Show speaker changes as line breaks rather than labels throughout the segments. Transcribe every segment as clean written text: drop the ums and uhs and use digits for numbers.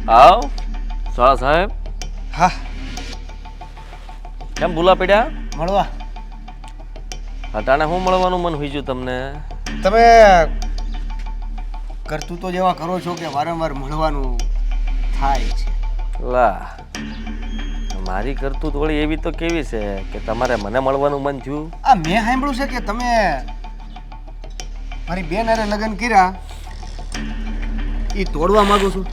આવ શાળા સાહેબ
હા
કેમ ભૂલા પડ્યા?
મળવા
હટાણે હું મળવાનું મન હોય છું તમને?
તમે કરતૂતો જેવા કરો છો કે વારંવાર મળવાનું થાય છે.
લા મારી કરતું થોડી એવી તો કેવી છે કે તમારે મને મળવાનું મન થયું?
આ મેં સાંભળ્યું છે કે તમે મારી બેન હારે લગ્ન કર્યા એ તોડવા માંગો છો.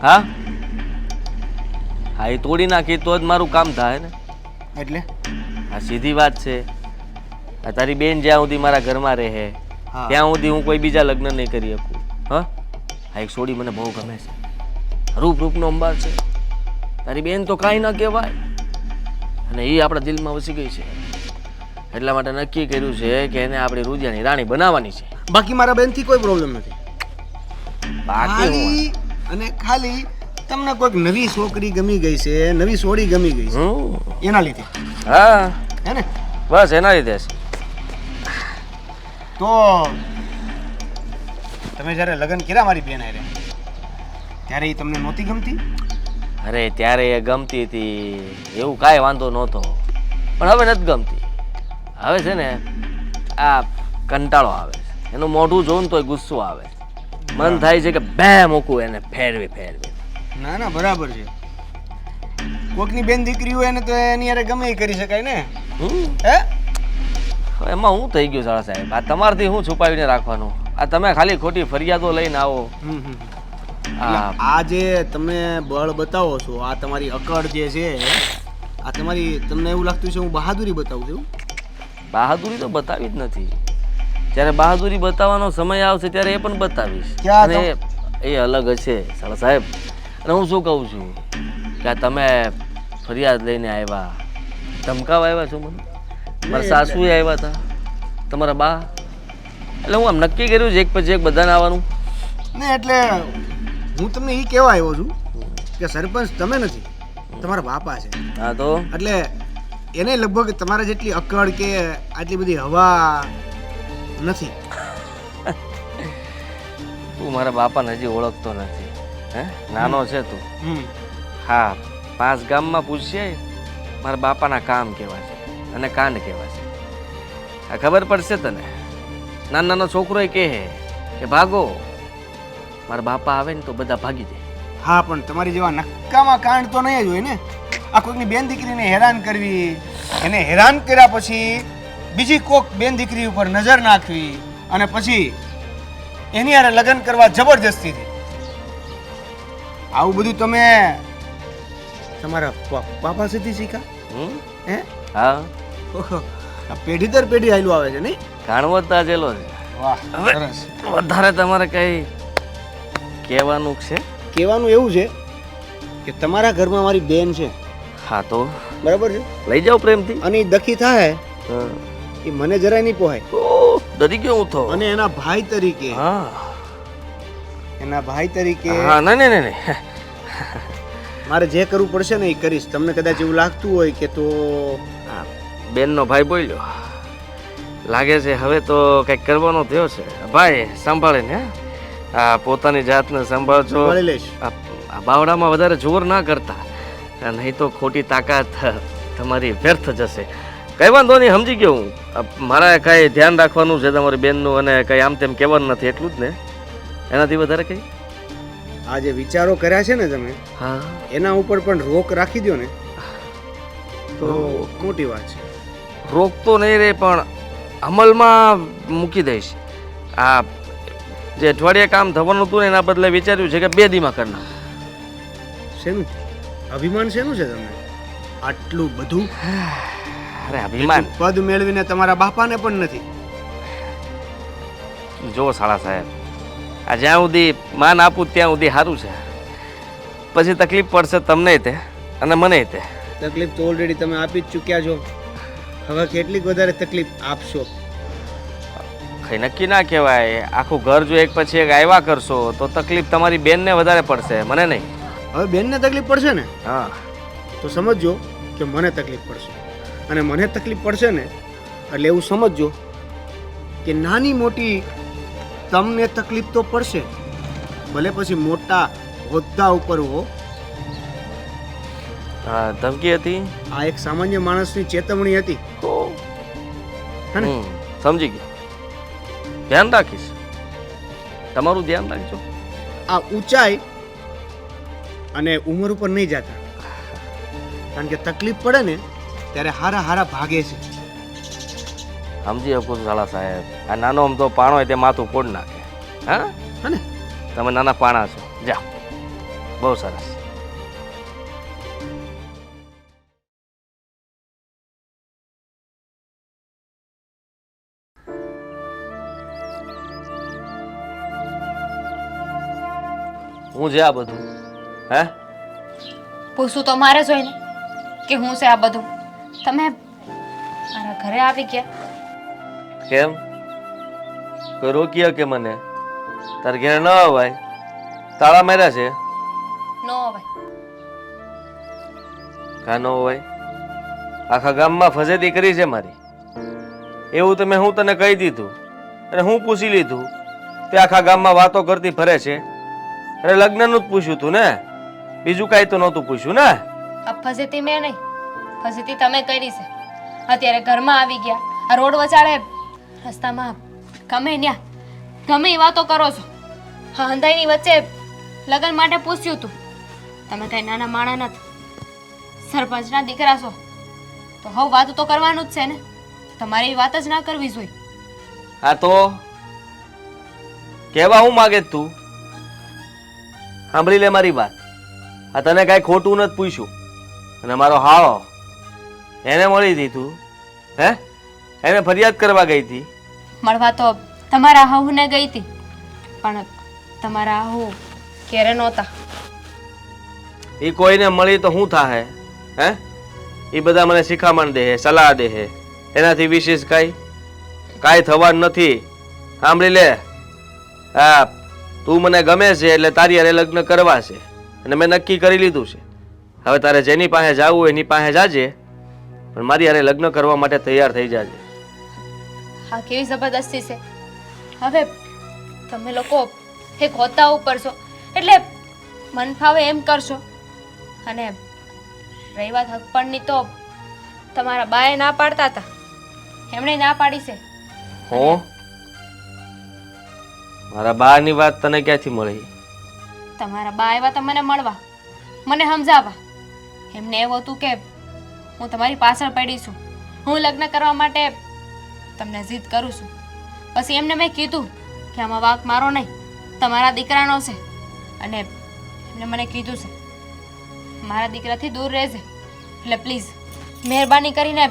હા હા, એ તોડી નાખી તો જ મારું કામ થાય ને.
એટલે
આ સીધી વાત છે. આ તારી બેન જ્યાં સુધી મારા ઘરમાં રહે
હા.
ત્યાં સુધી હું કોઈ બીજા લગ્ન નહીં કરી શકું. હા આ એક છોડી મને બહુ ગમે છે, રૂપનો અંબાર છે. તારી બેન તો કાંઈ ન કહેવાય અને એ આપણા દિલમાં વસી ગઈ છે. એટલા માટે નક્કી કર્યું છે કે એને આપણી રૂજિયાની રાણી બનાવવાની છે.
બાકી મારા બેનથી કોઈ પ્રોબ્લેમ નથી.
બાકી
ખાલી અને ખાલી તમને કોઈક નવી છોકરી ગમી ગઈ છે, નવી સોડી ગમી ગઈ છે એના લીધે
હા
હે ને?
બસ એના લીધે છે.
તો તમે જ્યારે લગ્ન કર્યા મારી બેન હારે ત્યારે એ તમને નહોતી ગમતી?
અરે ત્યારે એ ગમતી હતી એવું કાંઈ વાંધો નહોતો, પણ હવે નથી ગમતી. હવે છે ને આ કંટાળો આવે છે. એનું મોઢું જોઉં ને તોય ગુસ્સો આવે. મન થાય છે કે બે મૂકું એને ફેરવી.
ના ના બરાબર છે. કોકની બેન દીકરી હોય ને તો એની હારે ગમે એ કરી શકાય ને. હે
એમાં હું થઈ ગયું સાળા સાહેબ? આ તમારથી હું છુપાવીને રાખવાનું? આ તમે ખાલી ખોટી ફરિયાદો લઈને આવો.
આ જે તમે બળ બતાવો છો, આ તમારી અકડ જે છે, આ તમારી તમને એવું લાગતું છે હું બહાદુરી બતાવું છું?
બહાદુરી તો બતાવી જ નથી. જ્યારે બહાદુરી બતાવવાનો સમય આવશે ત્યારે એ પણ બતાવીશ.
ક્યાં
અને એ અલગ હશે સાળા સાહેબ. અને હું શું કહું છું કે આ તમે ફરિયાદ લઈને આવ્યા, ધમકાવા આવ્યા છો મને? મારા સાસુએ આવ્યા હતા, તમારા બા. એટલે હું આમ નક્કી કર્યું છે એક પછી એક બધાને આવવાનું.
ને એટલે હું તમને એ કહેવા આવ્યો છું કે સરપંચ તમે નથી, તમારા બાપા છે.
હા તો
એટલે એને લગભગ તમારા જેટલી અકડ કે આટલી બધી હવા નથી.
તું મારા બાપાને હજી ઓળખતો નથી. હે નાનો છે તું. હા 5 ગામમાં પૂછીએ મારા બાપાના કામ કેવા છે અને કાંડ કેવા છે. આ ખબર પડશે તને. નાનો છોકરો કહે કે ભાગો, મારા બાપા આવે ને તો બધા ભાગી જાય.
હા પણ તમારી જેવા નક્કામાં કાંડ તો નહીં જ હોય ને. આ કોઈકની બેન દીકરીને હેરાન કરવી, એને હેરાન કર્યા પછી બીજી કોક બેન દીકરી ઉપર નજર નાખવી અને પછી એની હારે લગ્ન કરવા જબરજસ્તીથી, આવું બધું તમે તમારા પાપા સુધી શીખ્યા? હે
હા
ઓહો, આ પેઢી દર પેઢી આયલું આવે છે નહીં?
ઘણવો તાજેલો છે.
વાહ
હવે
સરસ.
વધારે તમારે કઈ કહેવાનું છે?
કહેવાનું એવું છે કે તમારા ઘરમાં મારી બેન છે,
હા તો
બરાબર છે?
લઈ જાઓ પ્રેમથી.
અને ઈ દખી થાય એ મને જરાય નહીં પોહાય.
ડરી ગયો હું તો.
અને એના ભાઈ તરીકે,
હા
એના ભાઈ તરીકે
હા નહીં
મારે જે કરવું પડશે ને એ કરીશ. તમને કદાચ એવું લાગતું હોય કે તો
બેનનો ભાઈ બોલ્યો લાગે છે હવે તો કંઈક કરવાનો થયો છે. ભાઈ સંભાળીને આ પોતાની જાતને સંભાળજો.
મળી લઈશ.
આ બાવડામાં વધારે જોર ના કરતા, નહીં તો ખોટી તાકાત તમારી વ્યર્થ જશે. કઈ વાંધો નહીં, સમજી ગયો હું. મારે કાંઈ ધ્યાન રાખવાનું છે તમારી બેનનું અને કંઈ આમ તેમ કહેવાનું નથી, એટલું જ ને? એનાથી વધારે કંઈ?
આ જે વિચારો કર્યા છે ને તમે,
હા
એના ઉપર પણ રોક રાખી દો ને તો મોટી વાત છે.
રોક તો નહીં રે, પણ અમલમાં મૂકી દઈશ. આ જે અઠવાડિયે કામ થવાનું હતું ને એના બદલે વિચાર્યું છે કે 2 દીમાં કરી નાખું.
શેનું અભિમાન શેનું છે તમને આટલું બધું?
અરે અભિમાન
પદ મેળવીને તમારા બાપાને પણ નથી.
જો સાળા સાહેબ, આ જ્યાં સુધી માન આપું ત્યાં સુધી સારું છે. પછી તકલીફ પડશે તમને તે અને મને તે.
તકલીફ તો ઓલરેડી તમે આપી જ ચૂક્યા છો. હવે કેટલીક વધારે તકલીફ આપશો?
કઈ નક્કી ના કહેવાય. આખું ઘર જો એક પછી એક આવ્યા કરશો તો તકલીફ તમારી બેનને વધારે પડશે, મને નહીં.
હવે બેનને તકલીફ પડશે ને
હા
તો સમજજો કે મને તકલીફ પડશે. અને મને તકલીફ પડશે ને એટલે એવું સમજજો કે નાની મોટી તમને તકલીફ તો પડશે, ભલે પછી મોટા હોદ્દા ઉપર હો.
હા, ધમકી હતી.
આ એક સામાન્ય માણસની ચેતવણી હતી. હે ને?
સમજી ગયો. ધ્યાન રાખીશ, તમારું ધ્યાન રાખજો.
આ ઊંચાઈ અને ઉંમર ઉપર નહીં જતા, કારણ કે તકલીફ પડે ને ત્યારે હારા હારા ભાગે છે.
સમજી શકું છું સાલા સાહેબ. આ નાનો અમથો પાણો હોય તે માથું ફોડ નાખે. હા,
હે ને?
તમે નાના પાણા છો. જાઓ, બહુ સરસ. હું છે આ બધું? હે,
પૂછવું તો મારે જ હોય ને કે હું છે આ બધું. તમે મારા ઘરે આવી ગયા.
કેમ? કોઈ રોકી કે મને? તાર ઘેર ન અવાય? તાળા માર્યા છે?
નો હવે
કા ન અવાય? આખા ગામમાં ફજેતી કરી છે મારી. એવું તમે હું તને કહી દીધું અને હું પૂછી લીધું તે આખા ગામમાં વાતો કરતી ફરે છે. અરે લગ્નનું જ પૂછ્યું તું ને, બીજું કાંઈ તો નહોતું પૂછ્યું ને.
આ ફજેતી મેં નહીં, ફજેતી તમે કરી છે. અત્યારે ઘરમાં આવી ગયા, આ રોડ વચાળે રસ્તામાં ગમે ન્યા ગમે એ વાતો કરો છો. હા, હંધાઈની વચ્ચે લગ્ન માટે પૂછ્યું તું. તમે કઈ નાના માણા નથી, સરપંચના દીકરા છો તો હવે વાતો તો કરવાનું જ છે ને. તમારી વાત જ ના કરવી જોઈએ.
હા તો કહેવા હું માગે તું? સાંભળી લે મારી વાત. આ તને કાંઈ ખોટું નથી પૂછ્યું અને મારો હાળો એને મળી હતી તું? હે, એને ફરિયાદ કરવા ગઈ હતી?
મળવા તો તમારા હાહુને ગઈ હતી, પણ તમારા હાહુ ક્યારે નહોતા.
એ કોઈને મળી તો શું થાહે? હે, એ બધા મને શિખામણ દે, સલાહ દે, એનાથી વિશેષ કાંઈ થવાનું નથી. સાંભળી લે, હા, તું મને ગમે છે એટલે તારી હારે લગ્ન કરવા છે અને મેં નક્કી કરી લીધું છે. હવે તારે જેની પાસે જવું હોય એની પાસે જાજે, પણ મારી હારે લગ્ન કરવા માટે તૈયાર થઈ જાજે.
હા, કેવી જબરદસ્તી છે. હવે તમે લોકો એક હોદ્દા ઉપર છો એટલે મન ફાવે એમ કરશો. અને રહી વાત હકપણની તો તમારા બાએ ના પાડતા હતા, એમણે ના પાડી છે.
હું મારા બાની વાત તને ક્યાંથી મળી?
તમારા બા આવ્યા હતા મને મળવા, મને સમજાવવા. એમને એવું હતું કે હું તમારી પાછળ પડી છું, હું લગ્ન કરવા માટે તમને જીદ કરું છું. પછી એમને મેં કીધું કે આમાં વાંક મારો નહીં, તમારા દીકરાનો છે. અને એમને મને કીધું છે મારા દીકરાથી દૂર રહેજે, એટલે પ્લીઝ મહેરબાની કરીને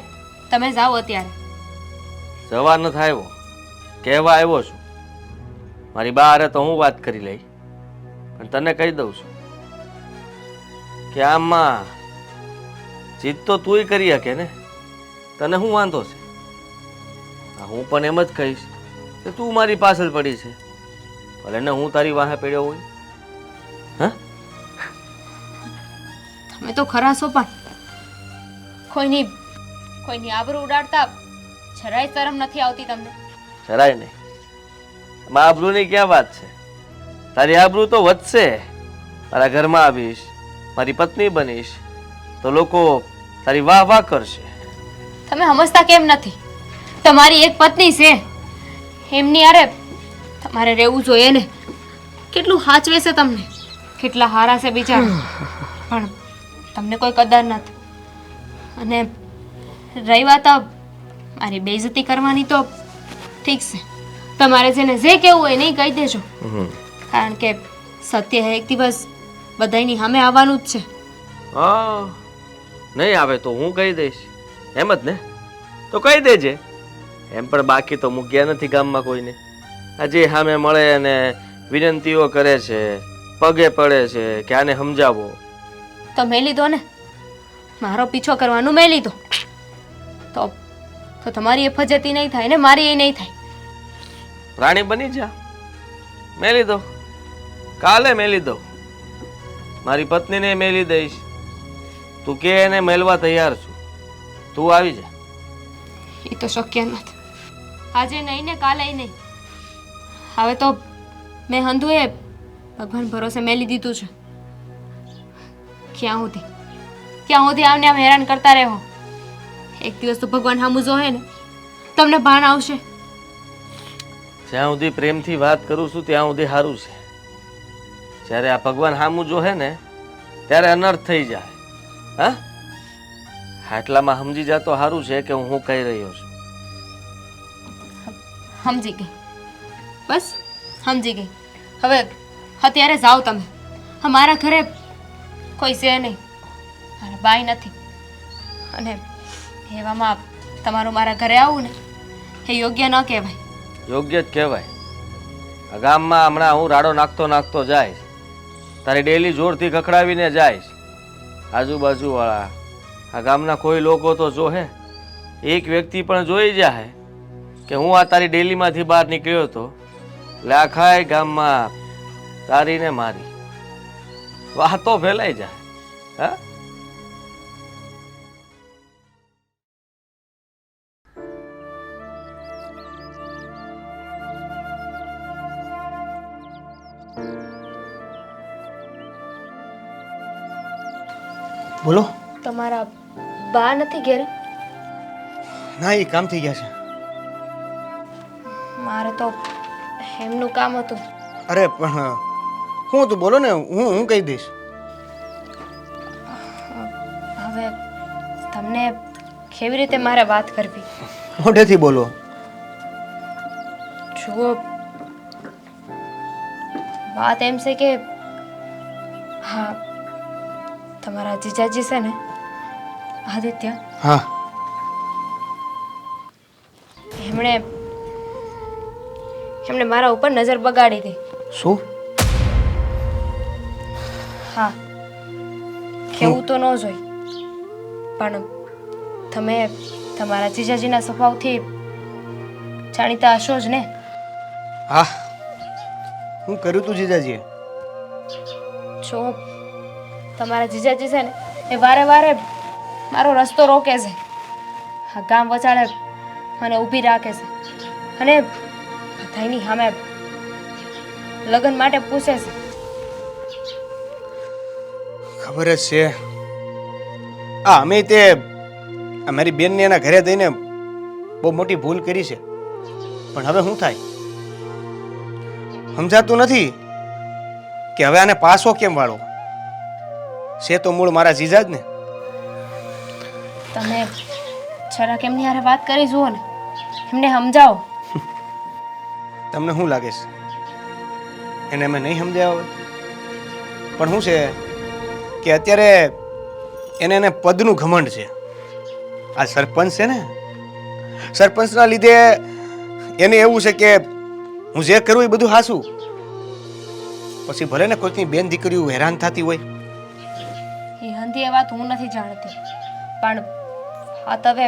તમે જાઓ અત્યારે.
જવા ન થાય, કહેવા આવ્યો છું. મારી બા હારે તો હું વાત કરી લઈ, પણ તને કહી દઉં છું કે આમાં જીત તો તુંય કરી શકે ને. તને શું વાંધો છે? હું પણ એમ જ કહીશ કે તું મારી પાછળ પડી છે, ભલે ને હું તારી વાહે પડ્યો હોય. હા,
તમે તો ખરા છો, પણ કોઈની આબરૂ ઉડાડતા જરાય શરમ નથી આવતી તમને?
જરાય નહીં. આબરૂની ક્યાં વાત છે? તારી આબરૂ તો વધશે. મારા ઘરમાં આવીશ, મારી પત્ની બનીશ તો લોકો તારી વાહ વાહ કરશે.
તમે સમજતા કેમ નથી? તમારી એક પત્ની છે, એમની અરે તમારે રહેવું જોઈએ ને. કેટલું સાચવે છે તમને, કેટલા હારા છે બિચારા, પણ તમને કોઈ કદર નથી. અને રહી વાત મારી બેઇજ્જતી કરવાની તો ઠીક છે, તમારે જેને જે કહેવું હોય નહીં કહી દેજો, કારણ કે સત્ય એક દિવસ બધાની સામે આવવાનું જ છે.
હા, નહીં આવે તો હું કહી દઈશ, એમ જ ને? તો કહી દેજે. એમ પણ બાકી તો મૂક્યા નથી ગામમાં કોઈને. આજે સામે મળે અને વિનંતીઓ કરે છે, પગે પડે છે કે આને સમજાવો.
તો મેં લીધો ને, મારો પીછો કરવાનું મેં લીધો તો તમારી એ ફજેતી નહીં થાય ને મારી એ નહીં થાય.
રાણી બની જા. મેં લીધો, કાલે મેં લીધો, મારી પત્નીને મેલી દઈશ. તું કે એને મેલવા તૈયાર છું, તું આવી જા.
એ તો શક્ય નથી. આજે નહીં ને કાલે નહીં, હવે તો મેં હંધુએ ભગવાન ભરોસે મેલી દીધું છે. ક્યાં સુધી આમને આમ હેરાન કરતા રહો? એક દિવસ તો ભગવાન સામું જોહે ને, તમને ભાન આવશે.
જ્યાં સુધી પ્રેમથી વાત કરું છું ત્યાં સુધી સારું છે. જ્યારે આ ભગવાન સામું જોહે ને ત્યારે અનર્થ થઈ જાય. હા, આટલામાં સમજી જા તો સારું છે કે હું કહી રહ્યો છું.
સમજી ગઈ, બસ સમજી ગઈ. હવે અત્યારે જાઓ તમે. મારા ઘરે કોઈ છે નહીં, મારા બાઈ નથી, અને એવામાં તમારું મારા ઘરે આવવું ને એ યોગ્ય ન કહેવાય.
યોગ્ય જ કહેવાય. આ ગામમાં હમણાં હું રાડો નાખતો જાય, તારી ડેલી જોરથી ખખડાવીને જાય. આજુબાજુવાળા આ ગામના કોઈ લોકો તો જોહે, એક વ્યક્તિ પણ જોઈ જાય કે હું આ તારી ડેલીમાંથી બહાર નીકળ્યો હતો, એટલે આખા ગામમાં તારી ને મારી વાતો ફેલાઈ જાય. હા,
બોલો.
તમારા બા નથી ઘેરે?
ના, એ કામ થઈ ગયા છે.
મારે તો એમનું કામ હતું.
અરે પણ હું તું બોલો ને, હું કહી દઈશ.
હવે તમને કેવી રીતે મારે વાત કરવી?
મોઢેથી બોલો.
જુઓ, વાત એમ છે કે હા, તમારા જીજાજી છે ને આદિત્ય,
હા,
એમણે મારા ઉપર નજર બગાડી હતી.
શું?
હા, કેવું તો ન જોઈ, પણ તમે તમારા જીજાજીના સ્વભાવથી જાણીતા હશો જ ને.
હા, હું કર્યું તું જીજાજીએ.
જો તમારા જીજાજી છે ને એ વારે વારે મારો રસ્તો રોકે છે, આ ગામ વચાળે મને ઊભી રાખે છે, અને બધાયની સામે લગ્ન માટે પૂછે છે.
ખબર જ છે. અમે તે મારી બેનને એના ઘરે જઈને બહુ મોટી ભૂલ કરી છે, પણ હવે શું થાય સમજાતું નથી કે હવે આને પાછો કેમ વાળો. છે તો મૂળ મારા જીજા જ ને.
તમે જરાક એમની હારે વાત કરી જુઓ ને, એમને સમજાવો.
તમને શું લાગે છે એને અમે નહીં સમજાવ્યા હોય? પણ શું છે કે અત્યારે એને પદનું ઘમંડ છે. આ સરપંચ છે ને, સરપંચના લીધે એને એવું છે કે હું જે કરું એ બધું હાસું. પછી ભલે ને કોઈકની બેન દીકરીઓ હેરાન થતી હોય.
એ હંધી એ વાત હું નથી જાણતી, પણ આ તો હવે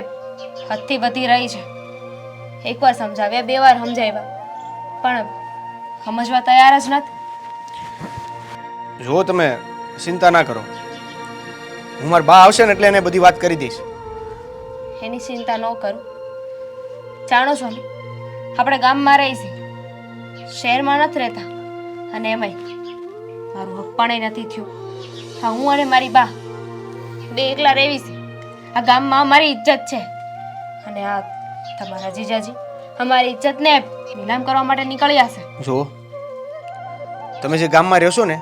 હદથી વધી રહી છે. એકવાર સમજાવ્યા, 2 વાર સમજાવ્યા, પણ સમજવા તૈયાર જ નથી.
જો તમે ચિંતા ના કરો, હું મારા બા આવશે ને એટલે એને બધી વાત કરી દઈશ.
એની ચિંતા ન કરું. જાણો છો ને, આપણે ગામમાં રહી છીએ, શહેરમાં નથી રહેતા, અને એમાંય મારું હક પણ નથી થયું. હા, હું અને મારી બા 2 એકલા રહેવી છે. આ ગામમાં અમારી ઇજ્જત છે, અને આ તમારા જીજાજી અમારી ઇજ્જતને નીલામ કરવા માટે નીકળ્યા છે.
જો તમે જે ગામમાં રહેશો ને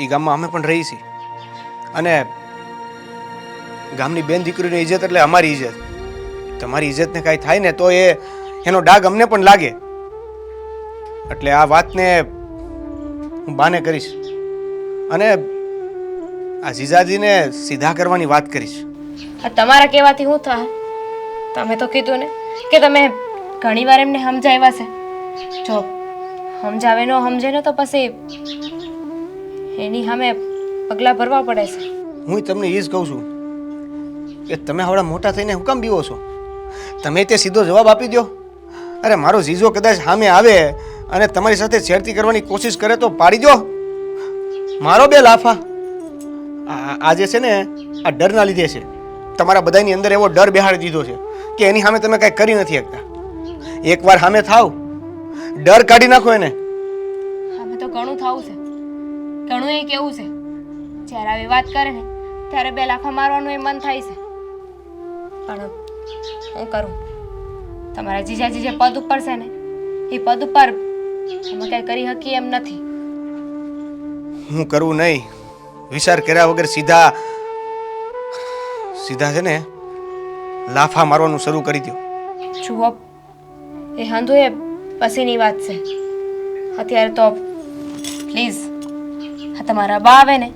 એ ગામમાં અમે પણ રહી છીએ, અને ગામની બેન દીકરીની ઇજ્જત એટલે અમારી ઇજ્જત. તમારી ઇજ્જતને કાંઈ થાય ને તો એનો ડાઘ અમને પણ લાગે. એટલે આ વાતને હું બાને કરીશ, અને આ જીજાજીને સીધા કરવાની વાત કરીશ.
આ તમારા કહેવાથી શું થાય? તમે તો કીધું ને કે તમે ઘણીવાર એમને સમજાવ્યા છે. જો સમજાવે ન સમજે ને તો પછી એની સામે પગલાં ભરવા પડે છે.
હું તમને એ જ કહું છું કે તમે આવડા મોટા થઈને હું કામ બીવો છો? તમે તે સીધો જવાબ આપી દો. અરે મારો જીજો કદાચ સામે આવે અને તમારી સાથે છેડતી કરવાની કોશિશ કરે તો પાડી દો. મારો 2 લાફા. આ જે છે ને આ ડરના લીધે છે. તમારા બધાની અંદર એવો ડર બેહાડી દીધો છે કે એની સામે તમે કાંઈ કરી નથી શકતા. એકવાર સામે થાવ ડર કાઢી નાખો એને.
હવે તો ઘણું થવું છે, ઘણું એ કેવું છે. જ્યારે આવી વાત કરે ને ત્યારે બે લાફા મારવાનું એ મન થાય છે. પણ હું કરું? તમારા જીજાજી જે પદ ઉપર છે ને એ પદ ઉપર અમે કઈ કરી શકીએ એમ નથી.
હું કરવું નહીં, વિચાર કર્યા વગર સીધા છે ને લાફા મારવાનું શરૂ કરી દો.
જુઓ, એ હાંધો એ પછીની વાત છે. અત્યારે તો પ્લીઝ આ તમારા બા આવે ને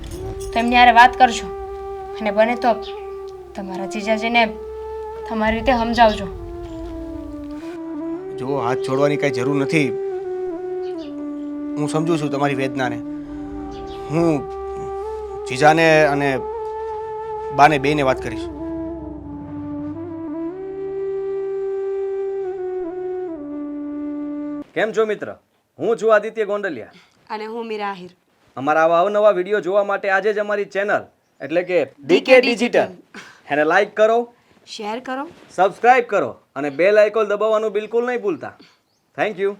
તો એમની હારે વાત કરજો, અને બને તો તમારા જીજાજીને તમારી રીતે સમજાવજો.
જો હાથ છોડવાની કાંઈ જરૂર નથી. હું સમજુ છું તમારી વેદનાને. હું જીજાને અને બાને બેયને વાત કરીશ.
કેમ છો મિત્ર? હું છું આદિત્ય ગોંડલિયા.
અને હું મીરા આહિર.
અમારા આવા અવનવા વિડીયો જોવા માટે આજે જ અમારી ચેનલ એટલે કે ડીકે ડિજિટલ એને લાઈક કરો,
શેર કરો.
સબસ્ક્રાઇબ કરો અને બેલ આઇકોન દબાવવાનું બિલકુલ નહીં ભૂલતા. Thank you.